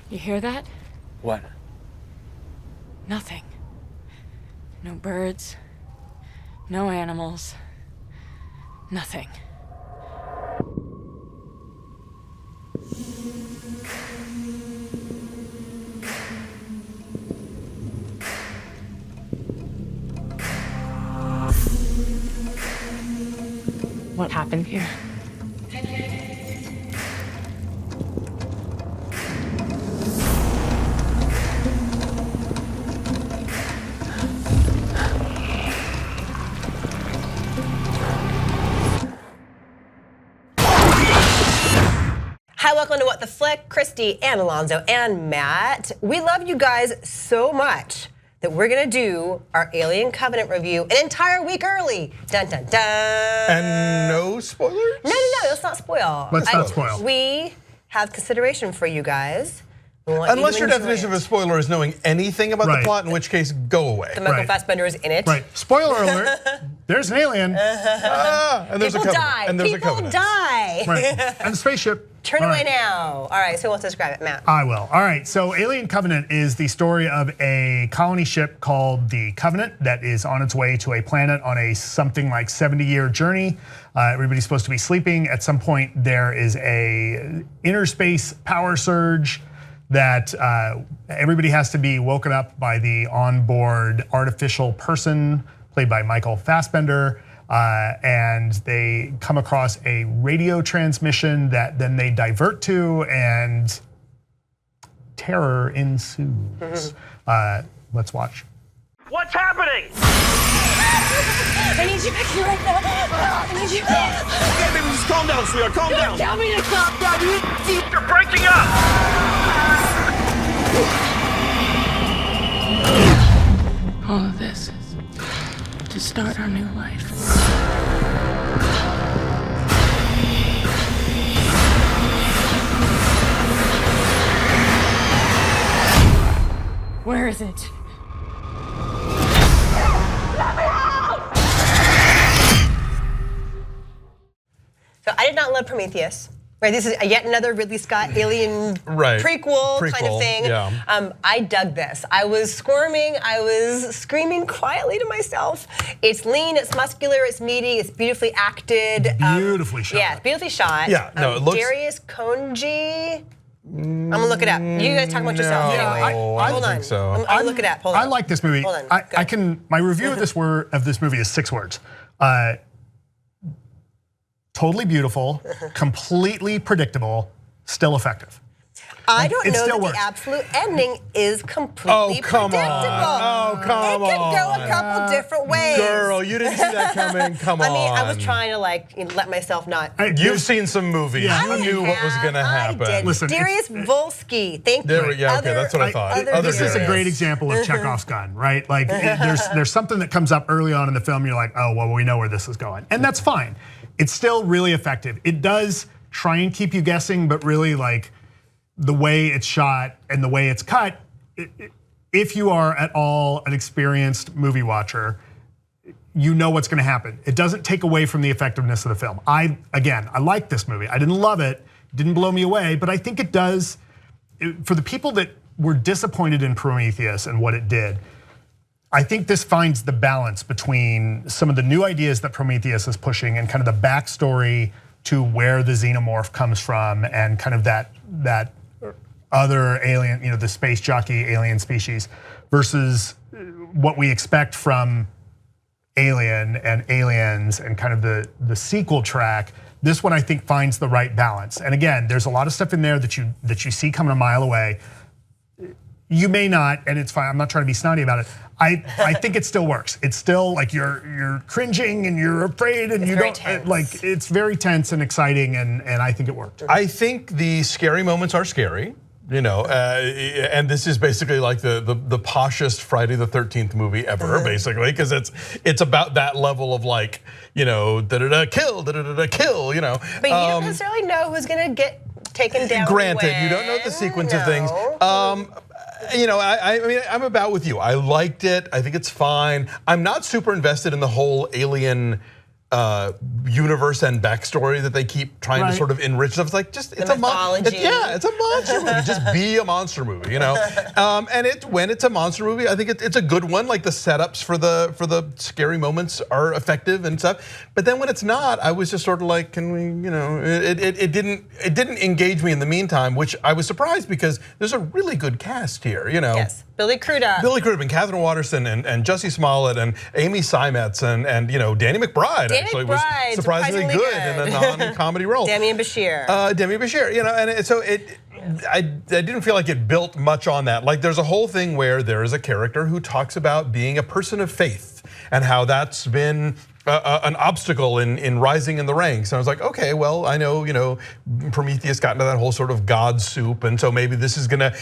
You hear that? What? Nothing. No birds. No animals. Nothing. What happened here? Hi, welcome to What the Flick, Christy and Alonzo and Matt. We love you guys so much that we're gonna do our Alien Covenant review an entire week early. Dun dun dun. And no spoilers? No, let's not spoil. Let's not spoil. We have consideration for you guys. Unless your definition of a spoiler is knowing anything about the plot, in which case, go away. The Michael Fassbender is in it. Right. Spoiler alert. There's an alien. And there's People a covenant. die. And there's People a covenant. die. Right. And the spaceship. Turn away now. All right, so who wants to describe it, Matt? I will. All right, so Alien Covenant is the story of a colony ship called the Covenant that is on its way to a planet on a something like 70-year journey. Everybody's supposed to be sleeping. At some point, there is a inner space power surge that everybody has to be woken up by the onboard artificial person played by Michael Fassbender. And they come across a radio transmission that then they divert to, and terror ensues. Let's watch. What's happening? I need you back here right now. I need you. Okay, baby, just calm down, sweetheart. Calm down. Tell me to calm down. You're breaking up. All of this is to start our new life. Where is it? So I did not love Prometheus. Right, this is yet another Ridley Scott alien prequel kind of thing. Yeah. I dug this. I was squirming, I was screaming quietly to myself. It's lean, it's muscular, it's meaty, it's beautifully acted. Beautifully shot. Yeah, it's beautifully shot. Yeah, no, it looks. Darius Konji. I'm gonna look it up. You guys talk about yourself No, anyway. I Hold don't on. think so. I'll look it up. Hold on. I like this movie. Hold on. I can. My review of this movie is 6 words. Totally beautiful, completely predictable, still effective. I don't It know still that works. the absolute ending is completely come on. predictable. Oh, come It could go on. a couple different ways. Girl, you didn't see that coming. Come on. I mean, I was trying to let myself not. You've seen some movies. You knew what was going to happen. I did. Listen, Darius Volsky. Thank There you. we- yeah, okay, that's what I thought. This is a Darius. great example of Chekhov's gun, right? Like there's something that comes up early on in the film. You're like, oh well, we know where this is going, and that's fine. It's still really effective. It does try and keep you guessing, but really like the way it's shot and the way it's cut. If you are at all an experienced movie watcher, you know what's going to happen. It doesn't take away from the effectiveness of the film. I like this movie. I didn't love it. It didn't blow me away, but I think it does. For the people that were disappointed in Prometheus and what it did, I think this finds the balance between some of the new ideas that Prometheus is pushing and kind of the backstory to where the xenomorph comes from and kind of that other alien, the space jockey alien species versus what we expect from Alien and Aliens and kind of the sequel track. This one I think finds the right balance. And again, there's a lot of stuff in there that you see coming a mile away. You may not, and it's fine. I'm not trying to be snotty about it. I think it still works. It's still like you're cringing and you're afraid and you don't like. It's very tense and exciting, and I think it worked. I think the scary moments are scary. And this is basically like the poshest Friday the 13th movie ever, basically, because it's about that level of like, kill, kill, But you don't necessarily know who's gonna get taken down. Granted, you don't know the sequence of things. I mean, I'm about with you. I liked it. I think it's fine. I'm not super invested in the whole alien universe and backstory that they keep trying to sort of enrich stuff. It's like it's a mythology. it's a monster movie. Just be a monster movie, you know. And when it's a monster movie, I think it's a good one. Like the setups for the scary moments are effective and stuff. But then when it's not, I was just sort of like, can we, you know, it didn't engage me in the meantime, which I was surprised because there's a really good cast here, you know. Yes, Billy Crudup and Catherine Waterston and Jussie Smollett and Amy Seimetz and you know Danny McBride actually was surprisingly good in a non-comedy role. Demi Bashir. Demi Bashir, you know, and so I didn't feel like it built much on that. Like there's a whole thing where there is a character who talks about being a person of faith and how that's been an obstacle in rising in the ranks. And I was like, okay, well, I know, you know, Prometheus got into that whole sort of God soup, and so maybe this is gonna,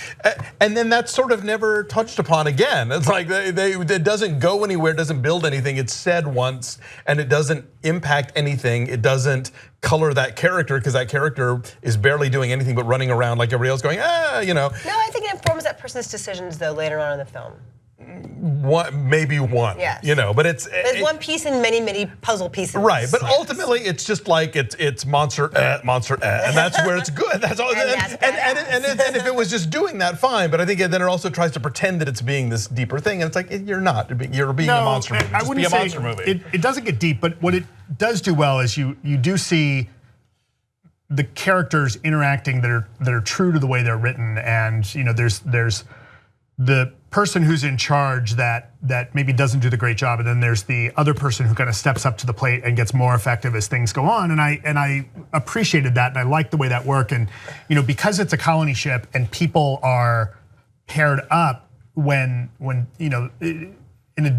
and then that's sort of never touched upon again. It's like it doesn't go anywhere, it doesn't build anything. It's said once, and it doesn't impact anything. It doesn't color that character because that character is barely doing anything but running around like everybody else, going, you know. No, I think it informs that person's decisions though later on in the film. Maybe one, yes. You know, but it's one piece in many puzzle pieces. Right, but ultimately it's just like it's monster, and that's where it's good. That's all. And if it was just doing that, fine. But I think then it also tries to pretend that it's being this deeper thing, and it's like you're not. You're being a monster movie. Just be a monster movie. It doesn't get deep, but what it does do well is you do see the characters interacting that are true to the way they're written, and you know there's the person who's in charge that maybe doesn't do the great job, and then there's the other person who kind of steps up to the plate and gets more effective as things go on. And I appreciated that, and I liked the way that worked. And you know, because it's a colony ship and people are paired up when you know, it's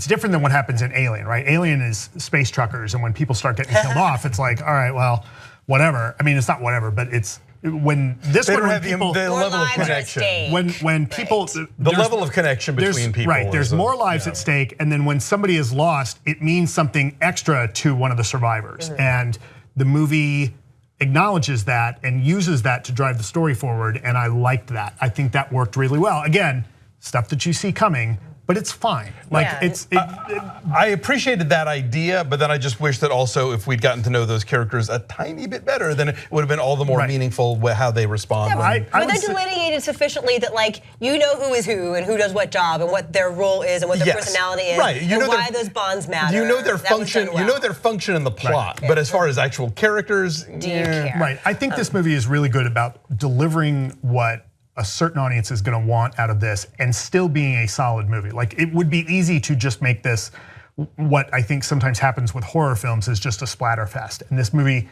different than what happens in Alien, right? Alien is space truckers, and when people start getting killed off, it's like, all right, well, whatever. I mean, it's not whatever, but it's. When this they one, don't have people, the level of connection. When people, the level of connection between people. Right, there's more lives at stake, and then when somebody is lost, it means something extra to one of the survivors. And the movie acknowledges that and uses that to drive the story forward, and I liked that. I think that worked really well. Again, stuff that you see coming, but it's fine. Like I appreciated that idea, but then I just wish that also if we'd gotten to know those characters a tiny bit better, then it would have been all the more meaningful how they respond. Yeah, but they're delineated sufficiently that like you know who is who and who does what job and what their role is and what their personality is, right? You and know why those bonds matter. You know their function. You know their function in the plot, but as far as actual characters, do you care? Right. I think this movie is really good about delivering what a certain audience is going to want out of this and still being a solid movie. Like it would be easy to just make this what I think sometimes happens with horror films is just a splatter fest. And this movie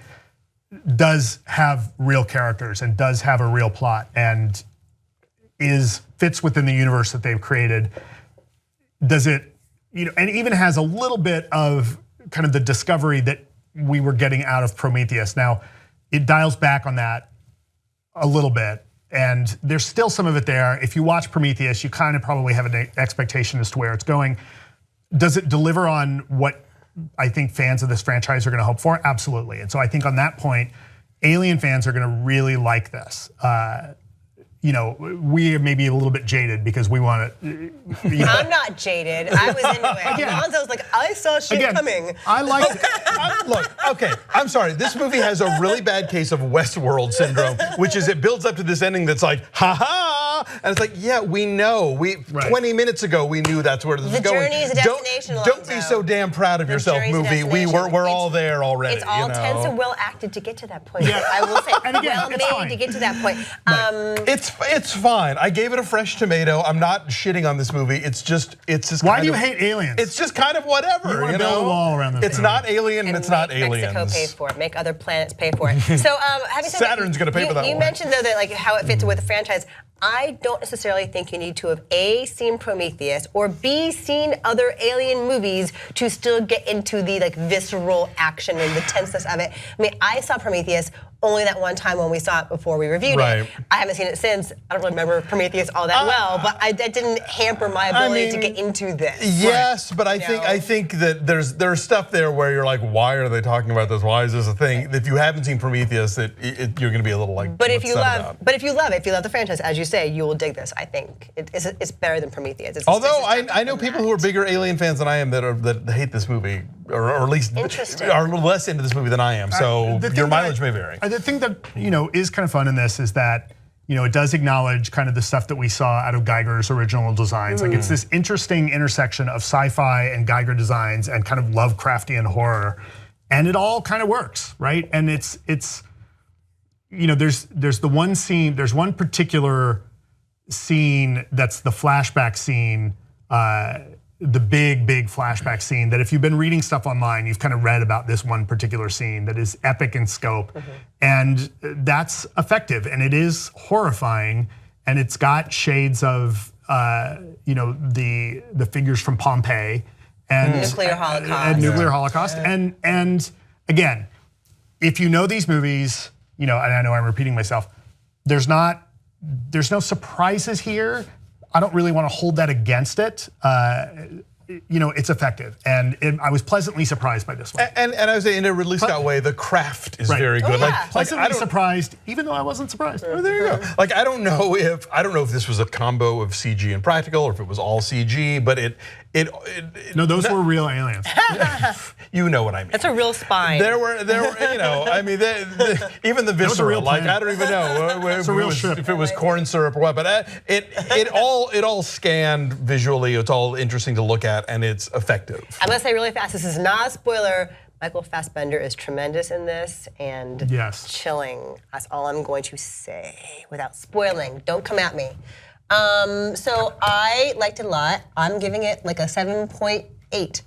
does have real characters and does have a real plot and fits within the universe that they've created. Does it, you know, and even has a little bit of kind of the discovery that we were getting out of Prometheus. Now, it dials back on that a little bit. And there's still some of it there. If you watch Prometheus, you kind of probably have an expectation as to where it's going. Does it deliver on what I think fans of this franchise are gonna hope for? Absolutely. And so I think on that point, Alien fans are gonna really like this. You know, we may be a little bit jaded because we want to. I'm not jaded. I was into it. Alonzo's like, I saw shit coming. I like. Look, okay, I'm sorry. This movie has a really bad case of Westworld syndrome, which is it builds up to this ending that's like, ha ha, and it's like, yeah, we know. 20 minutes ago we knew that's where this is going. The journey is a destination. Don't be so damn proud of yourself, movie. We're all there already. It's all tense and well acted to get to that point. Yeah. I will say, and again, well made to get to that point. It's fine. I gave it a fresh tomato. I'm not shitting on this movie. It's just. Why do you hate Aliens? It's just kind of whatever. You want to build a wall around this. It's not Alien. And it's not Aliens. Mexico pay for it. Make other planets pay for it. So having said Saturn's going to pay for that one. You mentioned though that like how it fits with the franchise. I don't necessarily think you need to have A, seen Prometheus, or B, seen other Alien movies to still get into the like visceral action and the tenseness of it. I mean, I saw Prometheus only that one time when we saw it before we reviewed it. I haven't seen it since. I don't remember Prometheus all that well, but that didn't hamper my ability to get into this. Yes, but I think that there's stuff there where you're like, why are they talking about this? Why is this a thing? If you haven't seen Prometheus, you're going to be a little like. But if you love the franchise, as you say, you will dig this. I think it's better than Prometheus. Although I know people who are bigger Alien fans than I am that hate this movie. or at least are a little less into this movie than I am. So your mileage may vary. The thing that is kind of fun in this is that it does acknowledge kind of the stuff that we saw out of Geiger's original designs. Like it's this interesting intersection of sci-fi and Geiger designs and kind of Lovecraftian horror, and it all kind of works, right? And it's there's the one scene, there's one particular scene that's the flashback scene, the big flashback scene that if you've been reading stuff online, you've kind of read about this one particular scene that is epic in scope. And that's effective and it is horrifying and it's got shades of the figures from Pompeii and nuclear holocaust. And nuclear holocaust. And again, if you know these movies, and I know I'm repeating myself, there's no surprises here. I don't really want to hold that against it. It's effective, and I was pleasantly surprised by this one. And I would say in a Ridley Scott way, the craft is very good. Pleasantly surprised, even though I wasn't surprised. Oh, there you go. Like I don't know if this was a combo of CG and practical, or if it was all CG, but no, those were real aliens. You know what I mean. That's a real spine. There were, I mean, even the viscera. Like I don't even know if it was corn syrup or what, but it all scanned visually. It's all interesting to look at, and it's effective. I'm gonna say really fast. This is not a spoiler. Michael Fassbender is tremendous in this and chilling. That's all I'm going to say without spoiling. Don't come at me. So I liked it a lot. I'm giving it like a 7.8.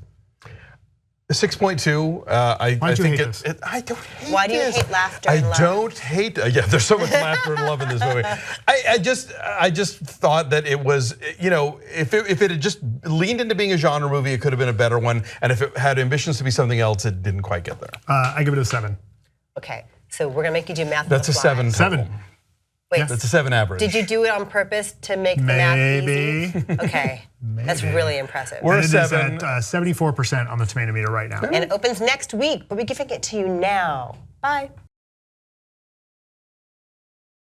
6.2. I think I don't hate. Why do you hate laughter? I don't hate. Yeah, there's so much laughter and love in this movie. I just thought that it was, if it had just leaned into being a genre movie, it could have been a better one. And if it had ambitions to be something else, it didn't quite get there. I give it a 7. Okay, so we're gonna make you do math. That's a 7. 7. Wait, that's a 7 average. Did you do it on purpose to make the math easy? Okay, that's really impressive. We're at 7. 74% on the tomato meter right now. And it opens next week, but we're giving it to you now. Bye.